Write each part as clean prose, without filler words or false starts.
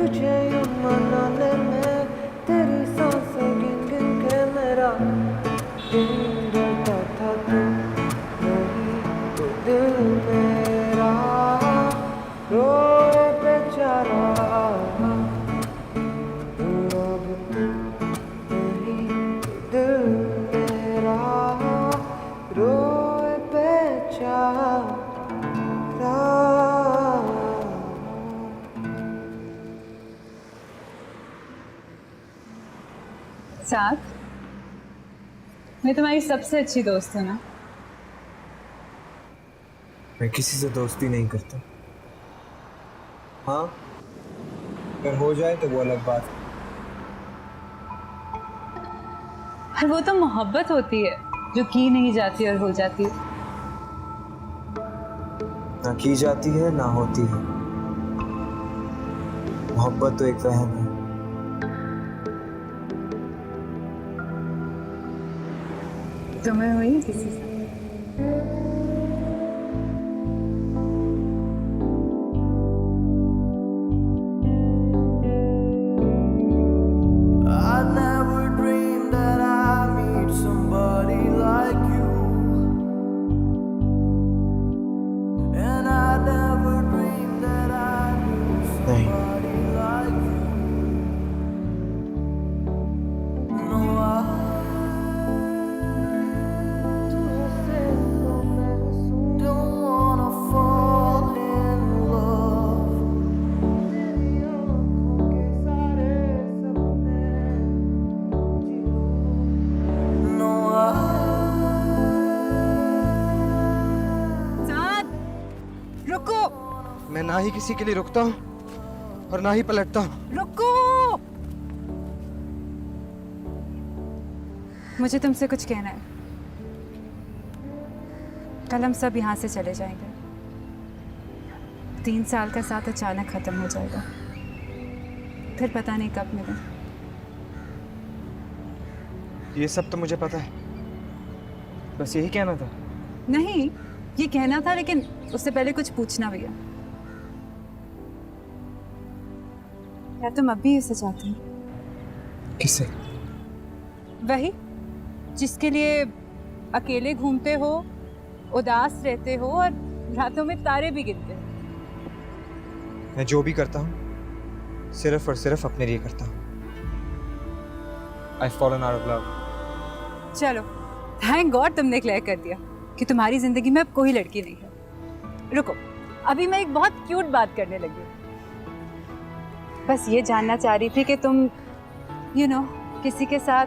तुझे यूं मनाने में तेरी सांसें गिन गिन के मेरा दिन ढलता था तू नहीं तो दिल मेरा रोए बेचारा अब तू नहीं तो दिल मेरा रोए बेचारा। साथ मैं तुम्हारी सबसे अच्छी दोस्त हूँ ना। मैं किसी से दोस्ती नहीं करता। हाँ, अगर हो जाए तो वो अलग बात। और वो तो मोहब्बत होती है जो की नहीं जाती और हो जाती है। ना की जाती है ना होती है। मोहब्बत तो एक वहम है। तुम्हें हुई किसी से? I never dreamed that I'd meet somebody like you, and I never dreamed that I'd meet somebody like you. No, don't wanna fall in love. No, साथ रुको, मैं ना ही किसी के लिए रुकता हूँ और ना ही पलटता हूँ। रुको। मुझे तुमसे कुछ कहना है। कल हम सब यहाँ से चले जाएंगे। 3 साल का साथ अचानक खत्म हो जाएगा, फिर पता नहीं कब मिले। ये सब तो मुझे पता है, बस यही कहना था। नहीं, ये कहना था, लेकिन उससे पहले कुछ पूछना भैया। क्या तुम अब भी उसे चाहते हो? किससे? वही जिसके लिए अकेले घूमते हो, उदास रहते हो और रातों में तारे भी गिनते हो। मैं जो भी करता हूँ सिर्फ और सिर्फ अपने लिए करता हूँ। I've fallen out of love. चलो, थैंक गॉड तुमने क्लियर कर दिया कि तुम्हारी जिंदगी में अब कोई लड़की नहीं है। रुको, अभी मैं एक बहुत क्यूट बात करने लगी हूँ। बस ये जानना चाह रही थी कि तुम किसी के साथ,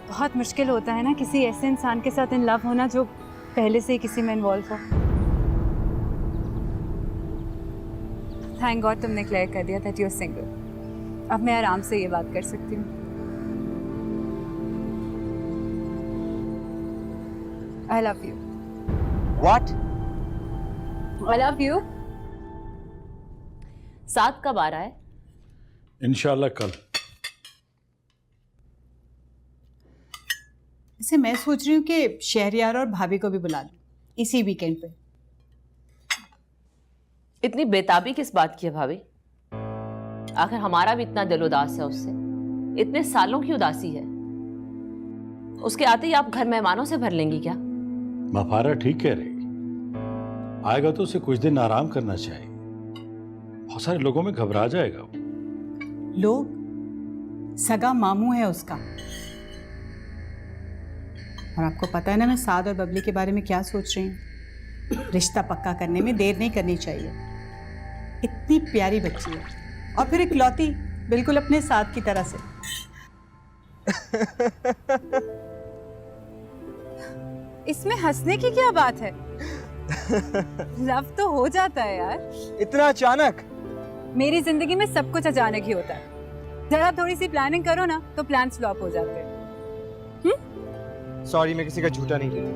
बहुत मुश्किल होता है ना किसी ऐसे इंसान के साथ इन लव होना जो पहले से ही किसी में इन्वॉल्व हो। थैंक गॉड तुमने क्लियर कर दिया दैट यू आर सिंगल। अब मैं आराम से ये बात कर सकती हूँ। I love you. What? I love you. साथ कब आ रहा है? इंशाल्लाह कल। इसे मैं सोच रही हूँ कि शहरयार और भाभी को भी बुला लूं इसी वीकेंड पे। इतनी बेताबी किस बात की है भाभी? आखिर हमारा भी इतना दिल उदास है उससे, इतने सालों की उदासी है। उसके आते ही आप घर मेहमानों से भर लेंगी क्या? मफारा ठीक कह रही, आएगा तो उसे कुछ दिन आराम करना चाहिए। बहुत सारे लोगों में घबरा जाएगा वो। लोग? सगा मामू है उसका। और आपको पता है ना मैं साद और बबली के बारे में क्या सोच रही हूँ। रिश्ता पक्का करने में देर नहीं करनी चाहिए। इतनी प्यारी बच्ची है और फिर इकलौती, बिल्कुल अपने साथ की तरह से। इसमें हंसने की क्या बात है? लव तो हो जाता है यार। इतना अचानक? मेरी जिंदगी में सब कुछ अचानक ही होता है। जरा थोड़ी सी प्लानिंग करो ना तो प्लान फ्लॉप हो जाते हैं। सॉरी, मैं किसी का झूठा नहीं लेती।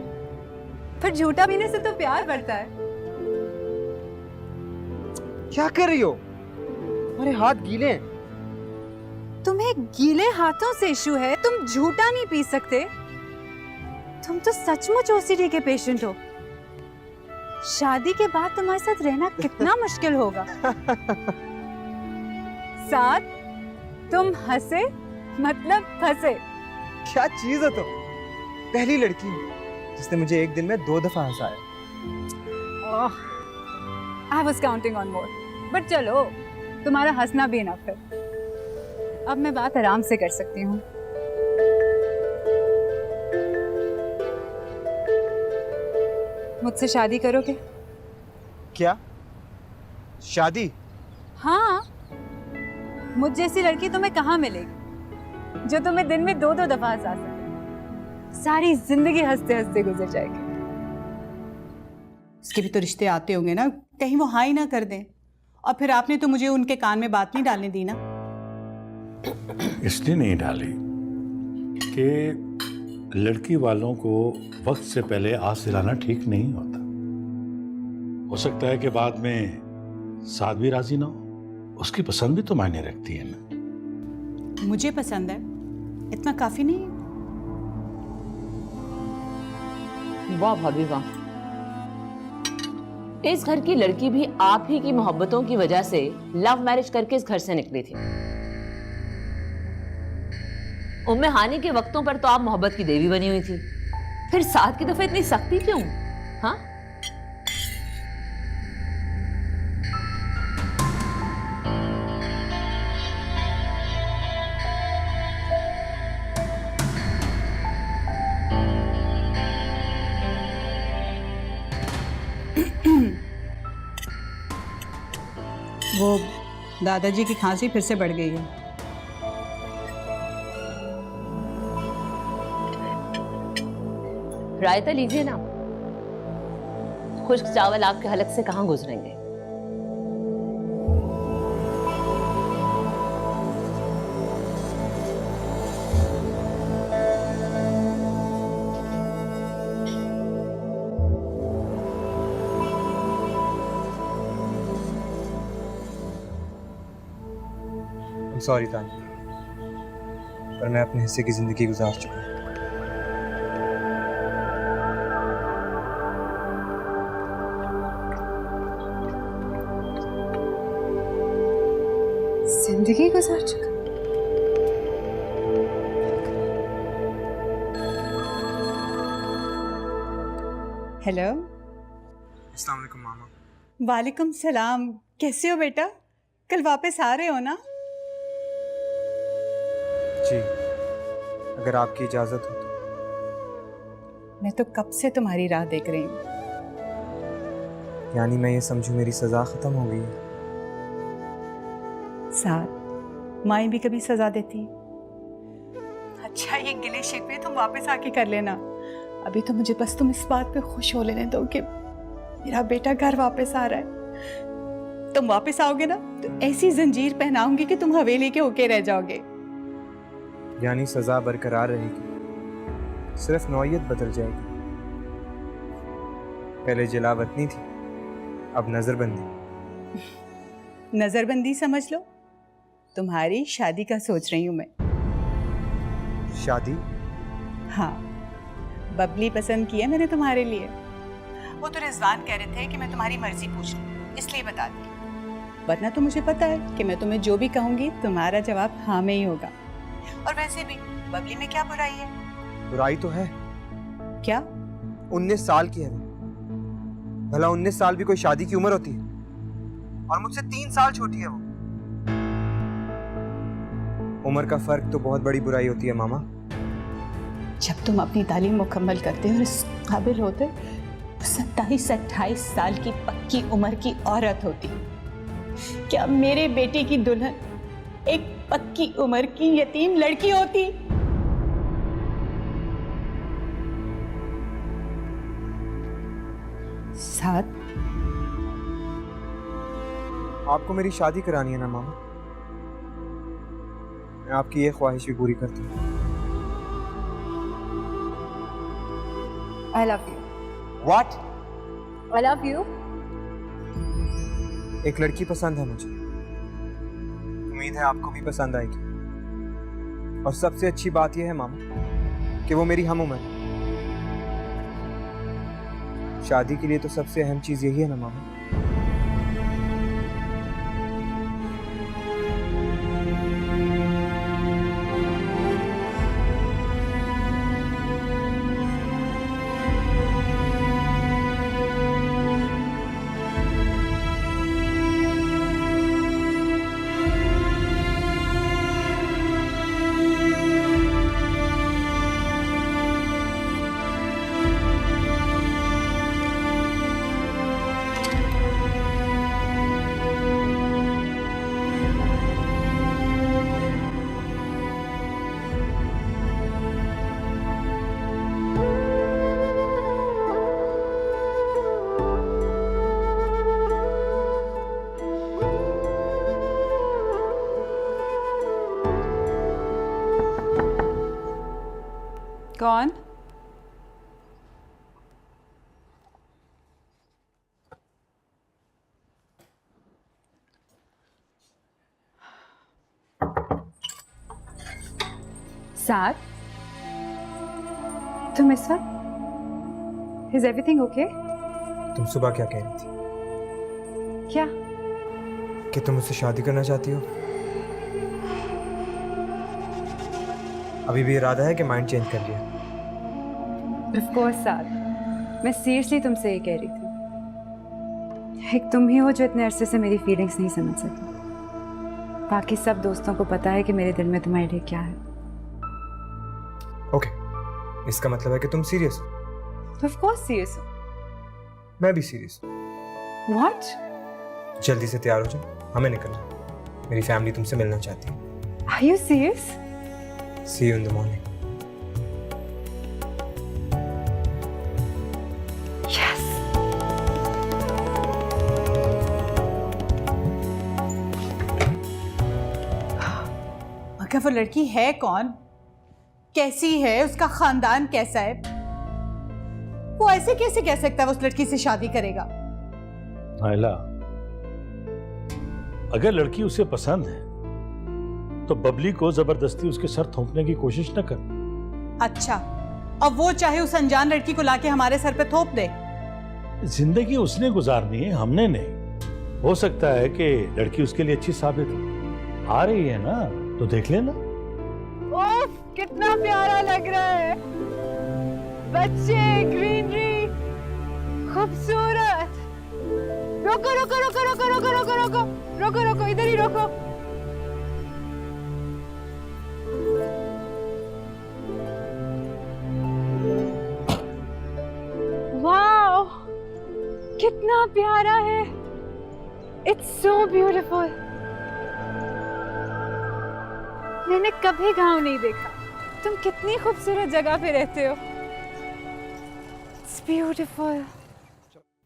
फिर झूठा पीने से तो प्यार बढ़ता है। क्या कर रही हो? अरे हाथ गीले हैं। तुम्हें गीले हाथों से इशू है, तुम झूठा नहीं पी सकते। तुम तो सचमुच ओसीडी के पेशेंट हो। शादी के बाद तुम्हारे साथ रहना कितना मुश्किल होगा। साथ तुम हंसे मतलब फंसे। क्या चीज हो तुम, पहली लड़की हूँ जिसने मुझे एक दिन में 2 दफा हंसाया। I was counting on more, but चलो तुम्हारा हंसना भी इनफ है। अब मैं बात आराम से कर सकती हूँ। मुझसे शादी करोगे? क्या शादी? हाँ, मुझ जैसी लड़की तुम्हें कहाँ मिलेगी जो तुम्हें दिन में 2-2 दफा हंसा सके। सारी जिंदगी हंसते हंसते गुजर जाएगी। उसके भी तो रिश्ते आते होंगे ना, कहीं वो हाँ ही ना कर दें। और फिर आपने तो मुझे उनके कान में बात नहीं डालने दी ना। इसलिए नहीं डाली कि लड़की वालों को वक्त से पहले आस दिलाना ठीक नहीं होता। हो सकता है कि बाद में साथ भी राजी ना हो। उसकी पसंद भी तो मायने रखती है ना। मुझे पसंद है, इतना काफी नहीं है? वाह भाभी वाह, इस घर की लड़की भी आप ही की मोहब्बतों की वजह से लव मैरिज करके इस घर से निकली थी। उम्मे हानि के वक्तों पर तो आप मोहब्बत की देवी बनी हुई थी, फिर साथ की दफे इतनी सख्ती क्यों? हाँ, वो दादाजी की खांसी फिर से बढ़ गई है। रायता लीजिए ना, खुश्क चावल आपके हलक से कहां गुजरेंगे। सॉरी तानी, पर मैं अपने हिस्से की जिंदगी गुजार चुका हूँ। जिंदगी गुजार चुका? हेलो। अस्सलाम वालेकुम मामा। वालेकुम सलाम। कैसे हो बेटा? कल वापस आ रहे हो ना? जी, अगर आपकी इजाजत हो तो। मैं तो कब से तुम्हारी राह देख रही हूँ। यानी मैं ये समझूं मेरी सजा खत्म हो गई है। साथ माई भी कभी सजा देती। अच्छा, ये गिले शिकवे तुम वापस आके कर लेना। अभी तो मुझे बस तुम इस बात पे खुश हो लेने दो कि मेरा बेटा घर वापस आ रहा है। तुम वापस आओगे ना तो ऐसी जंजीर पहनाऊंगी कि तुम हवेली के होके रह जाओगे। यानी सजा बरकरार रहेगी, सिर्फ नौयत बदल जाएगी। पहले जलावतनी थी, अब नजरबंदी। नजरबंदी समझ लो। तुम्हारी शादी का सोच रही हूँ मैं। शादी? हाँ, बबली पसंद की है मैंने तुम्हारे लिए। वो तो रिजवान कह रहे थे कि मैं तुम्हारी मर्जी पूछ लूं, इसलिए बता दी। वरना तो मुझे पता है कि मैं तुम्हें जो भी कहूंगी तुम्हारा जवाब हाँ में ही होगा। और वैसे भी बबली में क्या बुराई है? बुराई तो है। क्या? 19 साल की है वो। भला 19 साल भी कोई शादी की उम्र होती है? और मुझसे 3 साल छोटी है वो। उम्र का फर्क तो बहुत बड़ी बुराई होती है मामा। जब तुम अपनी तालीम मुकम्मल करते और इस काबिल होते, 27-28 साल की पक्की उम्र की औरत होती। क्या मेरे बेटे की दुल्हन एक पक्की उम्र की यतीम लड़की होती? साथ आपको मेरी शादी करानी है ना मामा? मैं आपकी ये ख्वाहिश भी पूरी करती हूँ। I love you. What? I love you. एक लड़की पसंद है मुझे, उम्मीद है आपको भी पसंद आएगी। और सबसे अच्छी बात यह है मामा कि वो मेरी हम उम्र है। शादी के लिए तो सबसे अहम चीज यही है ना मामा। कौन? साथ तुम इस वक्त? Is everything okay? तुम सुबह क्या कह रही थी क्या? कि तुम मुझसे शादी करना चाहती हो? अभी भी इरादा है कि माइंड चेंज कर लिया? Of course साथ, मैं सीरियसली तुमसे ये कह रही थी। एक तुम ही हो जो इतने अरसे से मेरी फीलिंग्स नहीं समझ सकी। बाकी सब दोस्तों को पता है कि मेरे दिल में तुम्हारे लिए क्या है। ओके, इसका मतलब है कि तुम सीरियस हो? Of course serious हो। मैं भी सीरियस हूँ। What? जल्दी से तैयार हो जाओ, हमें निकलना है। मेरी फैमिली तुमसे मिलना चाहती है। Are you serious? See you in the morning. Yes. मगर वो लड़की है कौन? कैसी है? उसका खानदान कैसा है? वो ऐसे कैसे कह सकता है वो उस लड़की से शादी करेगा? नायला, अगर लड़की उसे पसंद है तो बबली को जबरदस्ती उसके सर थोपने की कोशिश न कर। अच्छा, अब वो चाहे उस अनजान लड़की को लाके हमारे सर पे थोप दे। जिंदगी उसने गुजारनी है, हमने नहीं। हो सकता है कि लड़की उसके लिए अच्छी साबित हो। आ रही है ना, तो देख लेना। ओफ, कितना प्यारा लग रहा है। बच्चे, ग्रीनरी, खूबसूरत। रोको रोको रोको रोको रोको रोको रोको रोको रोको, इधर ही रोको। वाओ, कितना प्यारा है। It's so beautiful. मैंने कभी गांव नहीं देखा। तुम कितनी खूबसूरत जगह पे रहते हो। It's beautiful.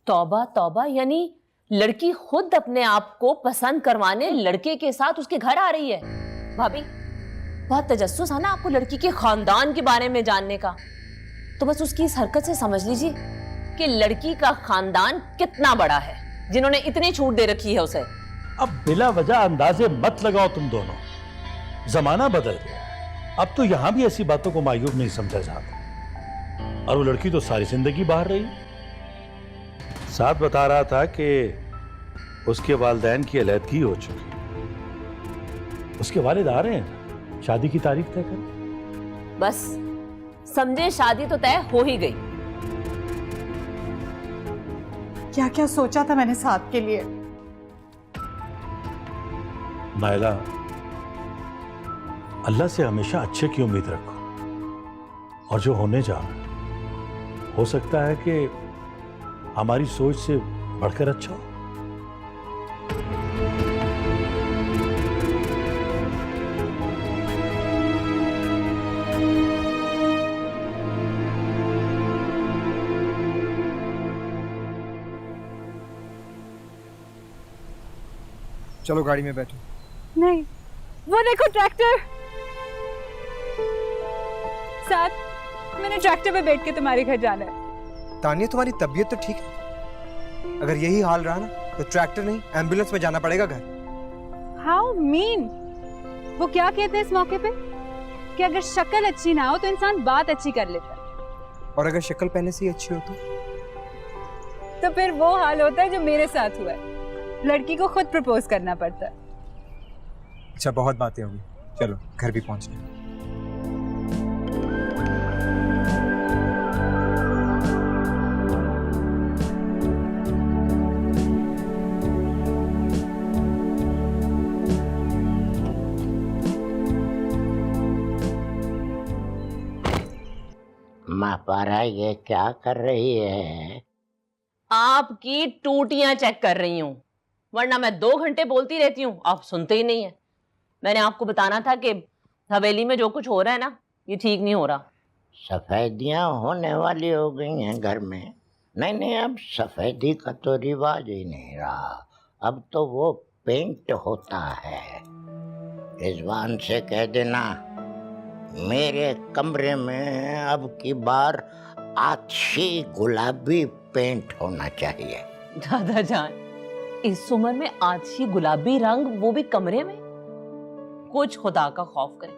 तौबा तौबा, यानी लड़की खुद अपने आप को पसंद करवाने लड़के के साथ उसके घर आ रही है। भाभी, बहुत तजस्सुस है ना आपको लड़की के खानदान के बारे में जानने का। तो बस उसकी इस हरकत से समझ लीजिए कि लड़की का खानदान कितना बड़ा है, जिन्होंने इतनी छूट दे रखी है उसे। अब बिला वजह अंदाजे मत लगाओ तुम दोनों। जमाना बदल गया, अब तो यहां भी ऐसी बातों को मायूब नहीं समझा जाता। और वो लड़की तो सारी जिंदगी बाहर रही। साथ बता रहा था कि उसके वालिदैन की अलहदगी हो चुकी। उसके वालिद आ रहे हैं, शादी की तारीख तय कर। बस समझे शादी तो तय हो ही गई। क्या क्या सोचा था मैंने साथ के लिए। नायला, अल्लाह से हमेशा अच्छे की उम्मीद रखो। और जो होने जा रहा है, हो सकता है कि हमारी सोच से बढ़कर अच्छा हो। चलो गाड़ी में बैठो। नहीं, वो देखो ट्रैक्टर। साथ, मैंने ट्रैक्टर पे बैठ के तुम्हारे घर जाना है। तानिया, तुम्हारी तबीयत तो ठीक है? अगर यही हाल रहा ना तो ट्रैक्टर नहीं, एम्बुलेंस में जाना पड़ेगा घर। How mean. वो क्या कहते हैं इस मौके पे कि अगर शक्ल अच्छी ना हो तो इंसान बात अच्छी कर लेता है। और अगर शक्ल पहले से ही अच्छी हो तो फिर वो हाल होता है जो मेरे साथ हुआ है। लड़की को खुद प्रपोज करना पड़ता है। अच्छा, बहुत बातें होगी, चलो घर भी पहुंच गए। माँ पारा, ये क्या कर रही है? आपकी टूटियां चेक कर रही हूँ, वरना मैं 2 घंटे बोलती रहती हूँ, आप सुनते ही नहीं है। मैंने आपको बताना था कि हवेली में जो कुछ हो रहा है ना, ये ठीक नहीं हो रहा। सफेदियाँ होने वाली हो गई हैं घर में। नहीं, अब सफेदी का तो रिवाज ही नहीं रहा। अब तो वो पेंट होता है। रिजवान से कह देना मेरे कमरे में अब की बार अच्छी गुलाबी पेंट होना चाहिए। दादा जान, इस उम्र में आछी गुलाबी रंग, वो भी कमरे में? कुछ खुदा का खौफ करे।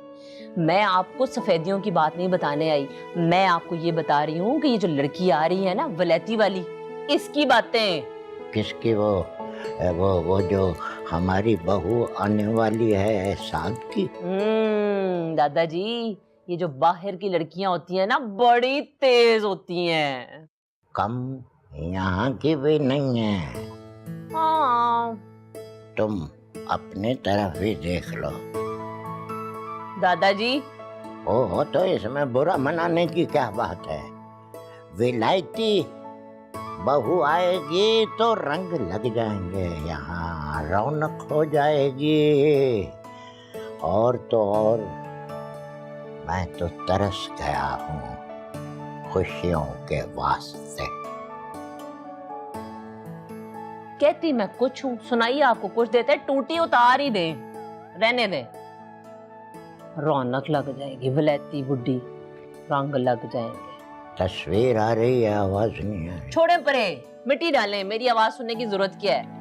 मैं आपको सफेदियों की बात नहीं बताने आई, मैं आपको ये बता रही हूँ कि ये जो लड़की आ रही है ना, वलैती वाली, इसकी बातें। किसकी? वो जो हमारी बहू आने वाली है साद की। दादाजी, ये जो बाहर की लड़कियां होती हैं ना, बड़ी तेज होती हैं। कम यहाँ की भी नहीं है। हाँ। तुम अपने तरफ ही देख लो। दादाजी, ओहो, तो इसमें बुरा मनाने की क्या बात है? विलायती बहू आएगी तो रंग लग जाएंगे, यहाँ रौनक हो जाएगी। और तो और मैं तो तरस गया हूँ खुशियों के वास्ते। कहती मैं कुछ हूँ, सुनाइए आपको कुछ देते, टूटी उतार ही दे, रहने दे। रौनक लग जाएगी, वलैती बुड्ढी, रंग लग जाएंगे। तस्वीर आ रही है, आवाज नहीं आ रही। छोड़े परे, मिट्टी डालें, मेरी आवाज सुनने की जरूरत क्या है?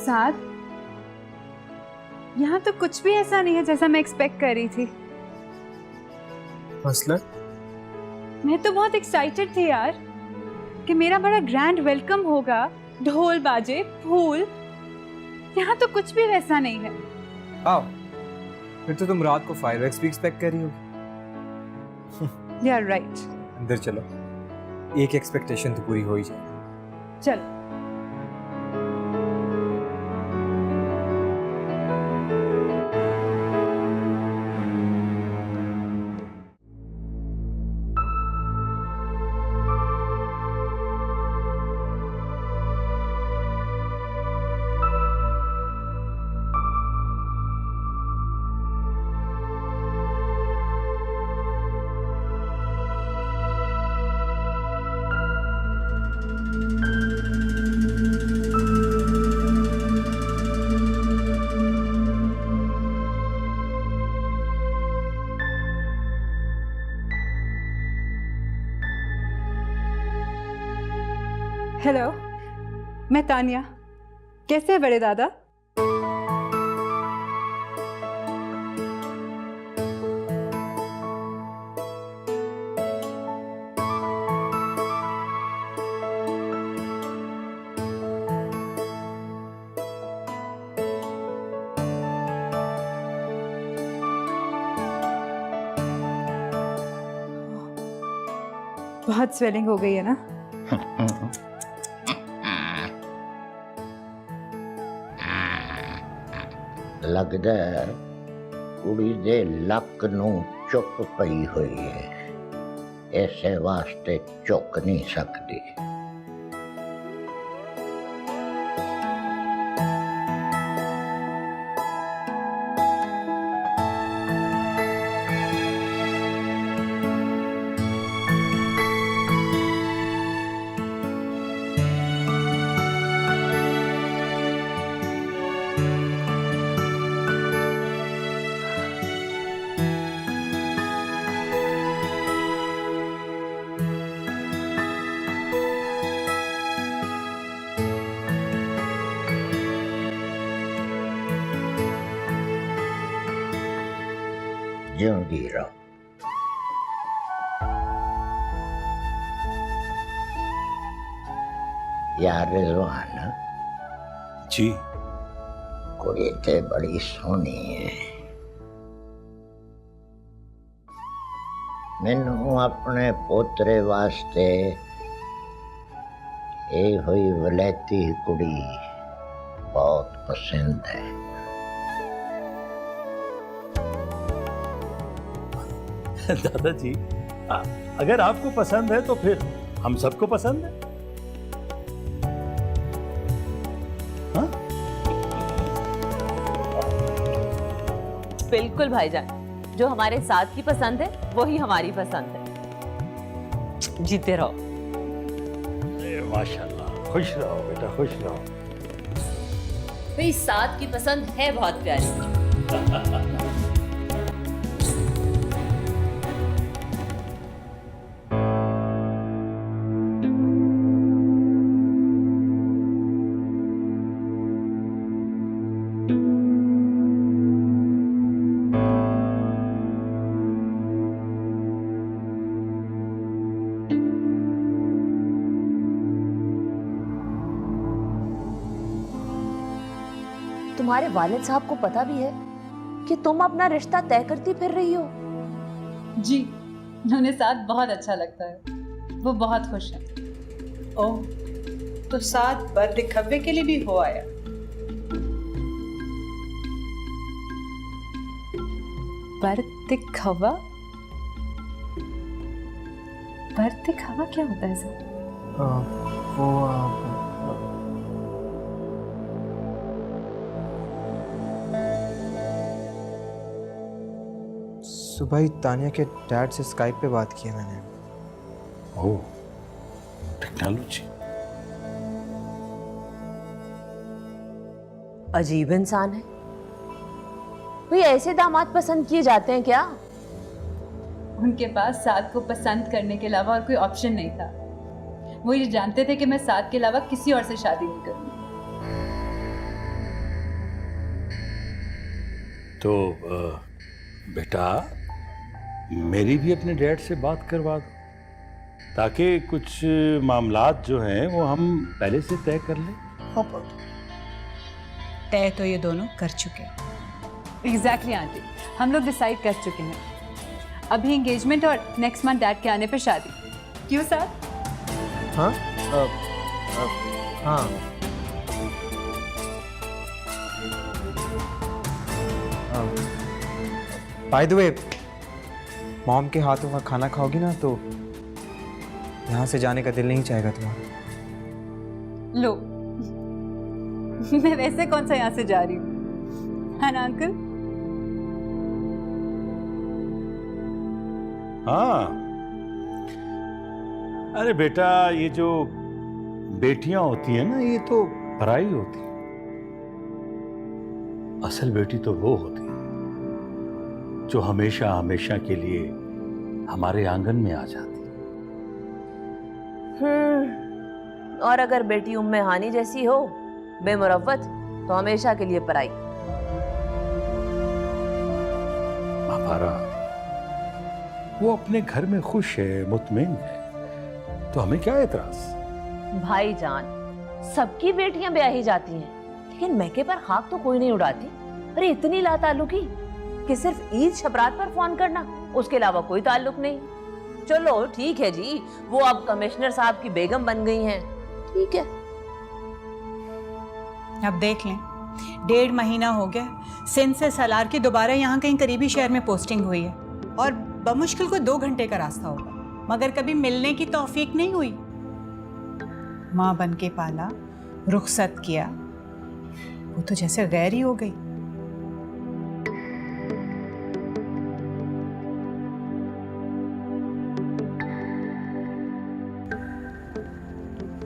साथ यहाँ तो कुछ भी ऐसा नहीं है जैसा मैं एक्सपेक्ट कर रही थी। मसला? मैं तो बहुत एक्साइटेड थी यार कि मेरा बड़ा ग्रैंड वेलकम होगा, ढोल बाजे, फूल। यहाँ तो कुछ भी वैसा नहीं है। आओ, फिर तो तुम रात को फायरवर्क्स भी एक्सपेक्ट कर रही होगी। You are right. अंदर चलो, एक एक्सपेक्टेशन तो पूरी हो ही जाए। चलो। हेलो, मैं तानिया। कैसे है बड़े दादा? बहुत स्वेलिंग हो गई है ना? लगदा है कुड़ी दे लक नू चुप पई हुई है, ऐसे वास्ते चुक नहीं सकती। जिਉਂਦੀ रहो। यार रिजवान जी, कुड़ी ते बड़ी सोहनी है। मैनू अपने पोतरे वास्ते ये हुई वलैती कुड़ी बहुत पसंद है। दादाजी, अगर आपको पसंद है तो फिर हम सबको पसंद है। हाँ? बिल्कुल भाईजान, जो हमारे साथ की पसंद है वही हमारी पसंद है। जीते रहो। माशाल्लाह, खुश रहो बेटा, खुश रहो। भाई साथ की पसंद है बहुत प्यारी। तुम्हारे वालिद साहब को पता भी है कि तुम अपना रिश्ता तय करती फिर रही हो? जी, उन्हें साथ बहुत अच्छा लगता है, वो बहुत खुश हैं। ओह, तो साथ बर दिखवे के लिए भी हो आया। बरतिखवा? बरतिखवा क्या होता है सर? वो सुबह ही तानिया के डैड से स्काइप पे बात की है मैंने। ओह, टेक्नोलॉजी। अजीब इंसान है। कोई ऐसे दामाद पसंद किए जाते हैं क्या? उनके पास साथ को पसंद करने के अलावा और कोई ऑप्शन नहीं था। वो ये जानते थे कि मैं साथ के अलावा किसी और से शादी नहीं करूंगी। तो बेटा, मेरी भी अपने डैड से बात करवा दो, ताकि कुछ मामलात जो हैं वो हम पहले से तय कर लें। तय तो ये दोनों कर चुके हैं। एग्जैक्टली आंटी, हम लोग डिसाइड कर चुके हैं। अभी एंगेजमेंट और नेक्स्ट मंथ डैड के आने पे शादी। क्यों सर? हाँ हाँ बाय द वे, मॉम के हाथों का खाना खाओगी ना तो यहाँ से जाने का दिल नहीं चाहेगा तुम्हारा। लो, मैं वैसे कौन सा यहाँ से जा रही हूँ, है ना अंकल? हाँ, अरे बेटा, ये जो बेटियां होती हैं ना, ये तो पराई होती है। असल बेटी तो वो होती है जो हमेशा हमेशा के लिए हमारे आंगन में आ जाती है। और अगर बेटी उम्मे हानी जैसी हो, बेमुरव्वत, तो हमेशा के लिए पराई। बाबा, वो अपने घर में खुश है, मुतमईन है, तो हमें क्या एतराज? भाईजान, सबकी बेटियां ब्याही जाती हैं, लेकिन मैके पर खाक तो कोई नहीं उड़ाती। अरे इतनी लाताल्लुकी कि सिर्फ ईद शबरात पर फोन करना, उसके अलावा कोई ताल्लुक नहीं। चलो ठीक है जी, वो अब कमिश्नर साहब की बेगम बन गई हैं, ठीक है। अब देख लें, 1.5 महीना हो गया सिंध से सलार की दोबारा यहाँ कहीं करीबी शहर में पोस्टिंग हुई है, और बमुश्किल को 2 घंटे का रास्ता होगा, मगर कभी मिलने की तौफीक नहीं हुई। माँ बन के पाला, रुखसत किया, वो तो जैसे गैर ही हो गई।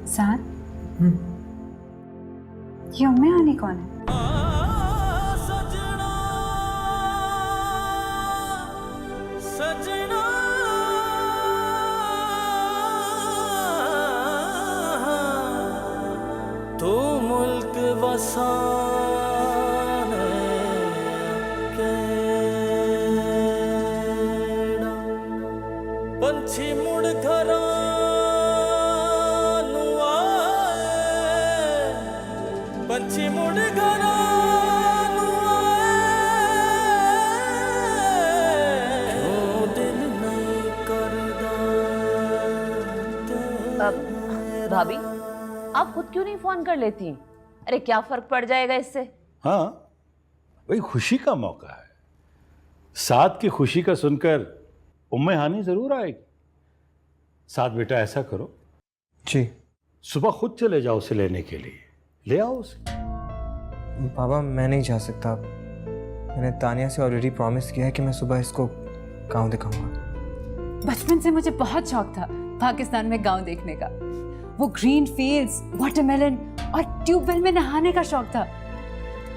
साथ ये उम्मे आने कौन है? सजना सजना तू मुल्क वसाने केड़ा पंछी मुड़ घरा पंछी मुड़ घरा दिल नहीं करदा। भाभी, आप खुद क्यों नहीं फोन कर लेती? अरे क्या फर्क पड़ जाएगा इससे? हाँ, वही खुशी का मौका है। साथ की खुशी का सुनकर उम्मे हानी जरूर आएगी। साथ बेटा ऐसा करो, जी सुबह खुद चले जाओ उसे लेने के लिए, ले आओ उसे। बाबा मैं नहीं जा सकता। मैंने तानिया से ऑलरेडी प्रॉमिस किया है कि मैं सुबह इसको गांव दिखाऊंगा। बचपन से मुझे बहुत शौक था पाकिस्तान में गांव देखने का। वो ग्रीन फील्ड्स, वाटरमेलन और ट्यूबवेल में नहाने का शौक था।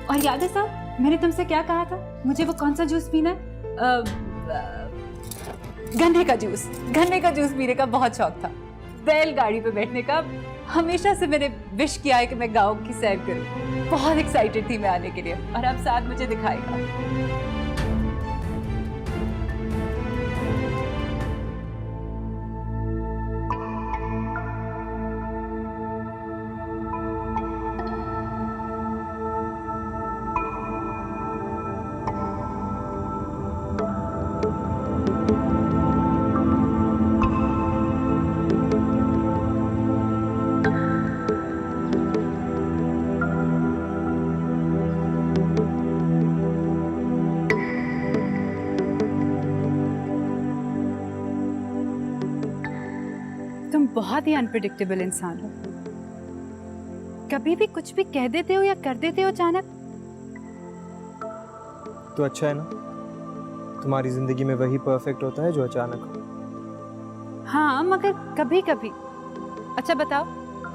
और याद है साहब, मैंने तुमसे क्या कहा था? मुझे वो कौन सा जूस पीना है? गन्ने का जूस पीने का बहुत शौक था। बैलगाड़ी पे बैठने का हमेशा से मैंने विश किया है कि मैं गांव की सैर करूं। बहुत एक्साइटेड थी मैं आने के लिए, और अब साथ मुझे दिखाएगा। तुम बहुत ही अनप्रिडिक्टेबल इंसान हो। कभी भी कुछ भी कह देते हो या कर देते हो अचानक। तो अच्छा है ना, तुम्हारी जिंदगी में वही परफेक्ट होता है जो अचानक हो। हाँ, मगर कभी कभी। अच्छा बताओ,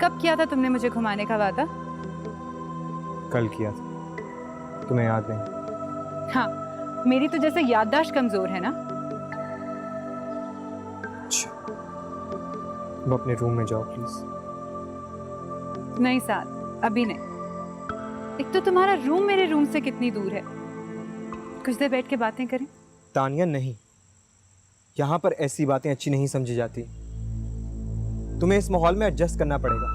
कब किया था तुमने मुझे घुमाने का वादा? कल किया था, तुम्हें याद नहीं? हाँ, मेरी तो जैसे याददाश्त कमजोर है ना। अच्छा, तुम अपने रूम में जाओ प्लीज। नहीं साथ, अभी नहीं। एक तो तुम्हारा रूम मेरे रूम से कितनी दूर है? कुछ देर बैठ के बातें करें। तानिया नहीं, यहाँ पर ऐसी बातें अच्छी नहीं समझी जाती। तुम्हें इस माहौल में एडजस्ट करना पड़ेगा।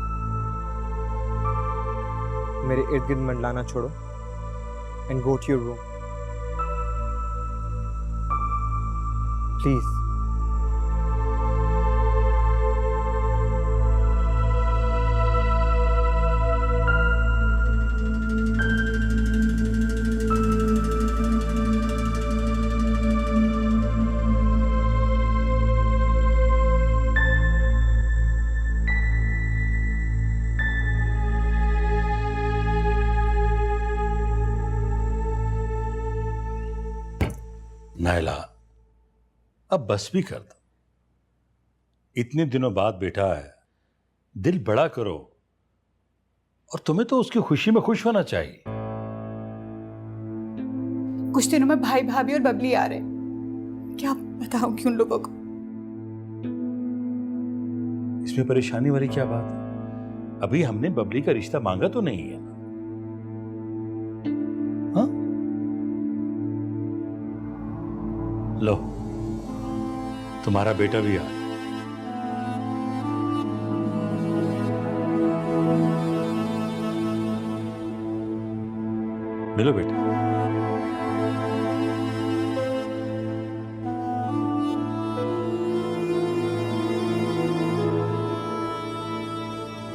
मेरे इर्द गिर्द मंडलाना छोड़ो and go to your room please. Naila, अब बस भी कर दो। इतने दिनों बाद बेटा है, दिल बड़ा करो। और तुम्हें तो उसकी खुशी में खुश होना चाहिए। कुछ दिनों में भाई भाभी और बबली आ रहे हैं। क्या बताऊंगी उन लोगों को? इसमें परेशानी वाली क्या बात है? अभी हमने बबली का रिश्ता मांगा तो नहीं है ना? हाँ? लो, तुम्हारा बेटा भी आ गया। मिलो बेटा।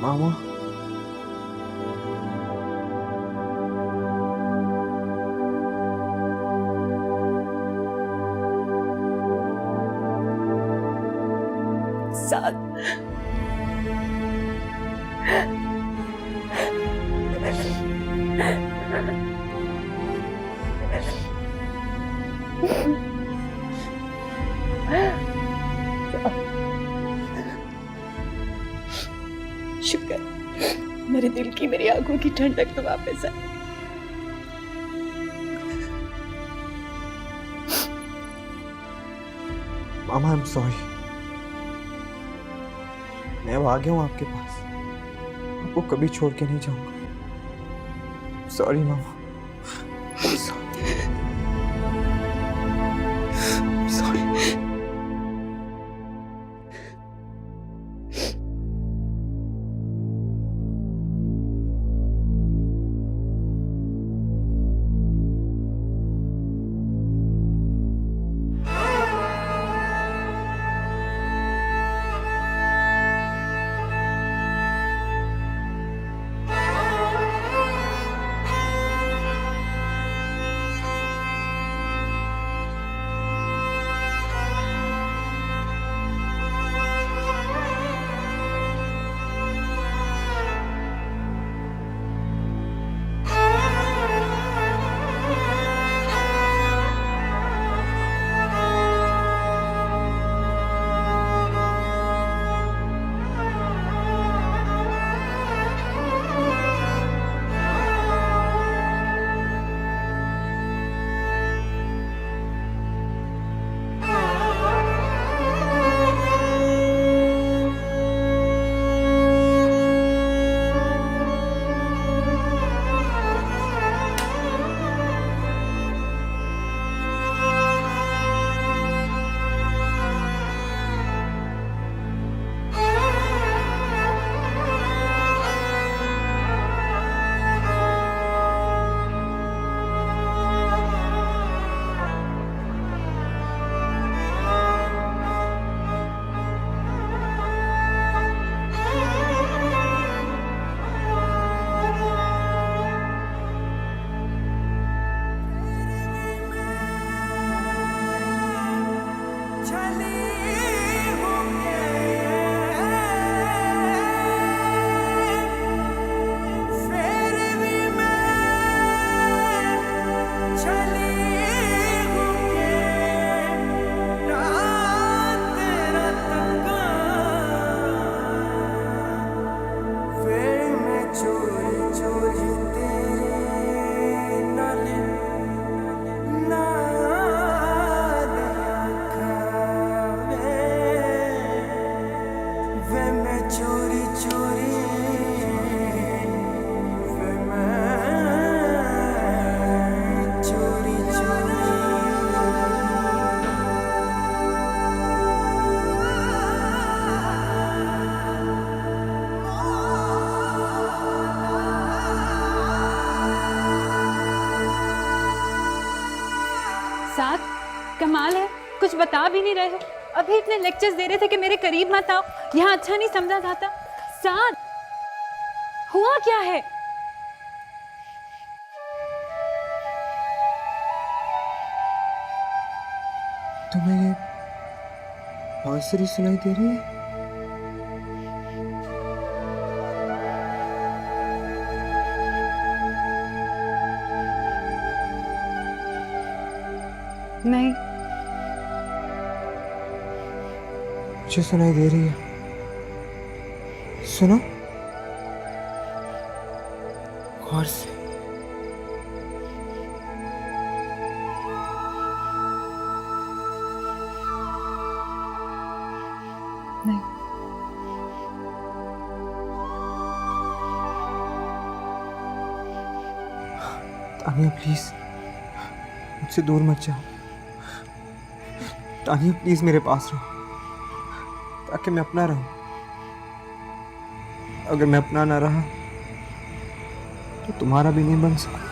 मामा, साथ शुक्र, मेरे दिल की, मेरी आंखों की ठंडक तो वापस आई। मामा आई एम सॉरी। मैं अब आ गया हूँ आपके पास, आपको कभी छोड़ के नहीं जाऊंगा। सॉरी मामा, सॉरी। कमाल है, कुछ बता भी नहीं रहे हो। अभी इतने लेक्चर्स दे रहे थे कि मेरे करीब मत आओ, यहाँ अच्छा नहीं समझा जाता। साद, हुआ क्या है? तुम्हें ये बांसुरी सुनाई दे रही है? नहीं, मुझे सुनाई दे रही है। सुनो गौर से। नहीं, तानिया प्लीज मुझसे दूर मत जाओ। तानिया प्लीज मेरे पास रहो ताकि मैं अपना रहूं। अगर मैं अपना ना रहा तो तुम्हारा भी नहीं बन सकूं।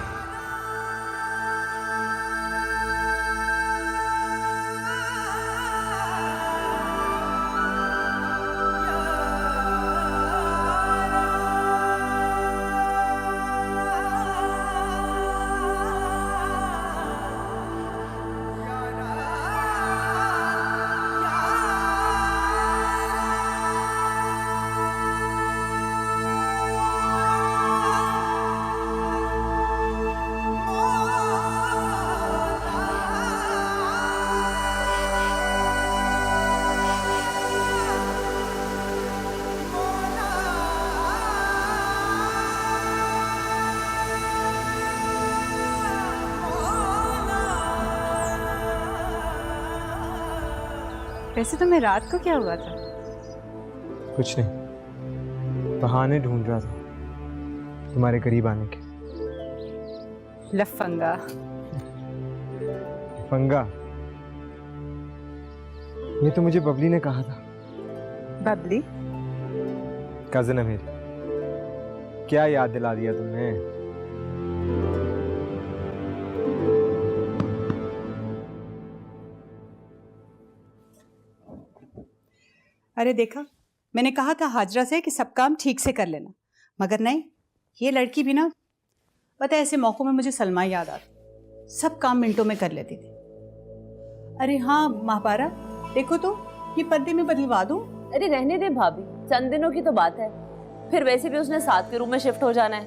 वैसे तुम्हें रात को क्या हुआ था? कुछ नहीं, बहाने ढूंढ रहा था तुम्हारे करीब आने के। लफंगा। पंगा? ये तो मुझे बबली ने कहा था। बबली? कजिन है मेरी। क्या याद दिला दिया तुमने? अरे देखा, मैंने कहा था हाजरा से कि सब काम ठीक से कर लेना, मगर नहीं, ये लड़की भी ना, पता है ऐसे मौक़ों में मुझे सलमा याद आती। सब काम मिनटों में कर लेती थी। अरे हाँ महापारा, देखो तो ये पर्दे में बदलवा दूं? अरे रहने दे भाभी, चंद दिनों की तो बात है। फिर वैसे भी उसने साथ के रूम में शिफ्ट हो जाना है।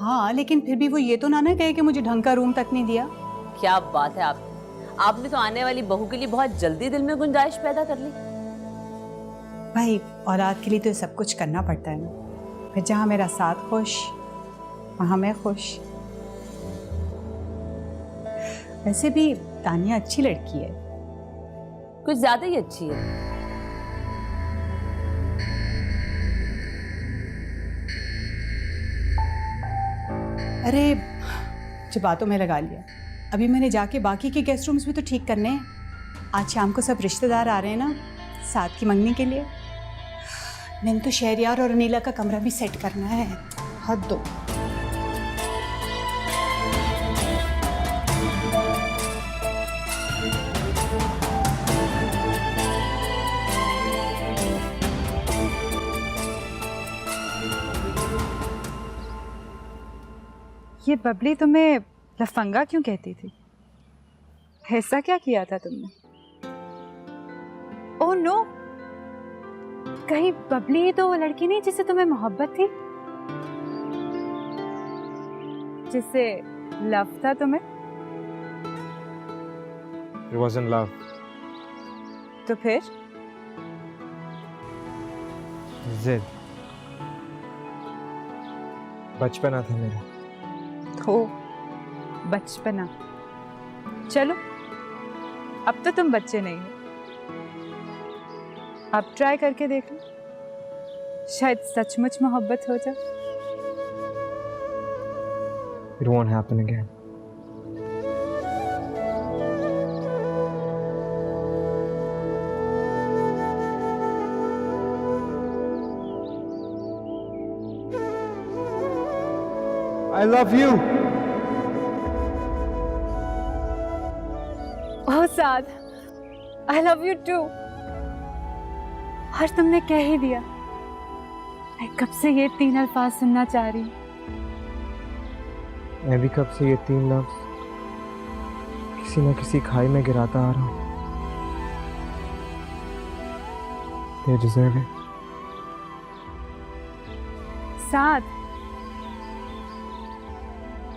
हाँ, लेकिन फिर भी वो ये तो ना कहे कि मुझे ढंग का रूम तक नहीं दिया। क्या बात है आपने तो आने वाली बहू के लिए बहुत जल्दी दिल में गुंजाइश पैदा कर ली। भाई, औलाद के लिए तो सब कुछ करना पड़ता है ना। फिर जहाँ मेरा साथ खुश, वहाँ मैं खुश। वैसे भी तानिया अच्छी लड़की है। कुछ ज्यादा ही अच्छी है। अरे जो बातों में लगा लिया, अभी मैंने जाके बाकी के गेस्ट रूम्स भी तो ठीक करने हैं। आज शाम को सब रिश्तेदार आ रहे हैं ना साथ की मंगनी के लिए। मैंने तो शहरियार और अनीला का कमरा भी सेट करना है। हद दो। ये बबली तुम्हें लफंगा क्यों कहती थी? ऐसा क्या किया था तुमने? ओह नो, कहीं बबली ही तो वो लड़की नहीं जिससे तुम्हें मोहब्बत थी, जिससे लव था तुम्हें? It wasn't love. तो फिर? जिद। बचपना था मेरा। हो, बचपना। चलो, अब तो तुम बच्चे नहीं हो। अब ट्राई करके देख लो, शायद सचमुच मोहब्बत हो जाए। It won't happen again. I love you. Oh Saad, I love you too. और तुमने कह ही दिया। मैं कब से ये 3 अल्फाज सुनना चाह रही हूँ। मैं भी कब से ये 3 लफ्ज किसी न किसी खाई में गिराता आ रहा हूँ। They deserve it. Saad,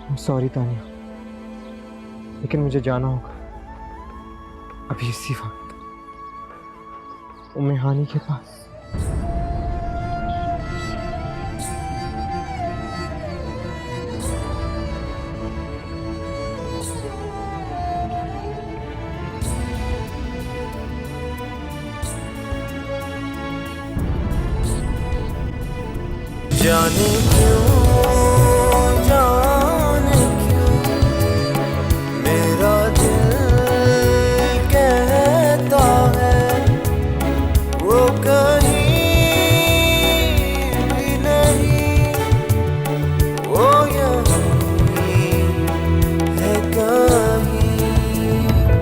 I'm sorry Tania, लेकिन मुझे जाना होगा अभी इसी वक्त उम्मे हानी के पास। जाने क्यों